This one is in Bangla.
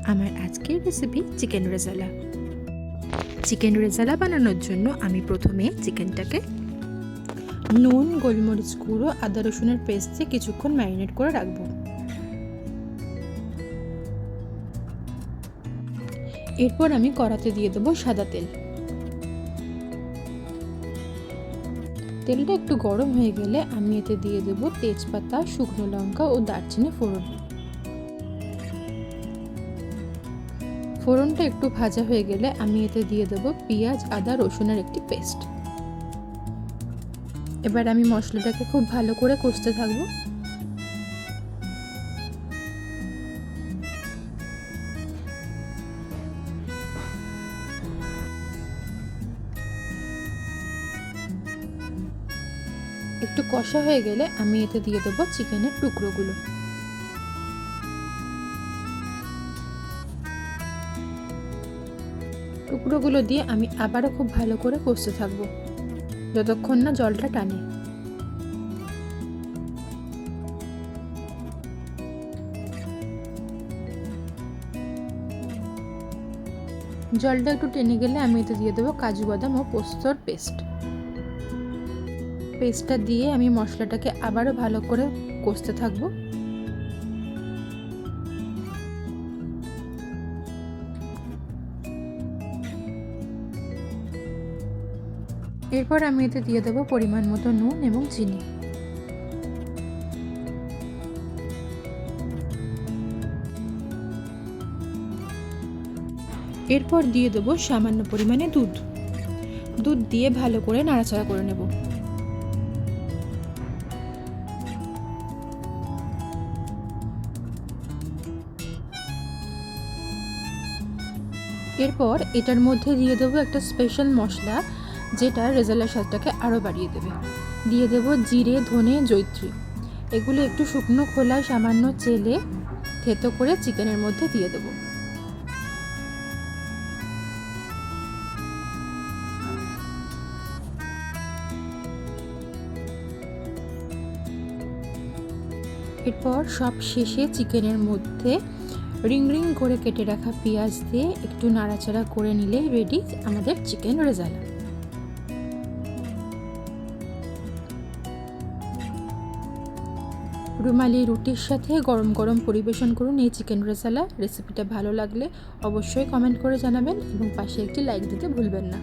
আমার আজকের recipe chicken rezala. Chicken rezala বানানোর জন্য আমি প্রথমে চিকেনটাকে নুন, গোলমরিচ গুঁড়ো, আদা রসুনের পেস্ট দিয়ে কিছুক্ষণ ম্যারিনেট করে রাখবো। এরপর আমি কড়াতে দিয়ে দেবো সাদা তেল। তেলটা একটু গরম হয়ে গেলে আমি এতে দিয়ে দেবো তেজপাতা, শুকনো লঙ্কা ও দারচিনি ফোড়ন। ফোড়নটা একটু ভাজা হয়ে গেলে আমি এতে দিয়ে দেবো পেঁয়াজ, আদা, রসুনের একটি পেস্ট। এবার আমি মশলাটাকে খুব ভালো করে কষতে থাকবো। একটু কষা হয়ে গেলে আমি এতে দিয়ে দেবো চিকেনের টুকরোগুলো। টুকরোগুলো দিয়ে আমি আবারও খুব ভালো করে কষতে থাকবো যতক্ষণ না জলটা টানে। জলটা একটু টেনে গেলে আমি এতে দিয়ে দেবো কাজু বাদাম ও পোস্তর পেস্টটা দিয়ে আমি মশলাটাকে আবারও ভালো করে কষতে থাকবো। এরপর আমি এতে দিয়ে দেবো পরিমাণ মতো নুন এবং চিনি। এরপর দিয়ে দেবো সামান্য পরিমাণে দুধ দিয়ে ভালো করে নাড়াচাড়া করে নেব। এরপর এটার মধ্যে দিয়ে দেবো একটা স্পেশাল মশলা, যেটা রেজালার স্বাদটাকে আরও বাড়িয়ে দেবে। দিয়ে দেবো জিরে, ধনে, জয়িত্রী। এগুলো একটু শুকনো খোলায় সামান্য চেলে থেতো করে চিকেনের মধ্যে দিয়ে দেবো। এরপর সব শেষে চিকেনের মধ্যে রিং রিং করে কেটে রাখা পেঁয়াজ দিয়ে একটু নাড়াচাড়া করে নিলেই রেডি আমাদের চিকেন রেজালা। রুমালি রুটির সাথে গরম গরম পরিবেশন করুন এই চিকেন রেজালা। রেসিপিটা ভালো লাগলে অবশ্যই কমেন্ট করে জানাবেন এবং পাশে একটি লাইক দিতে ভুলবেন না।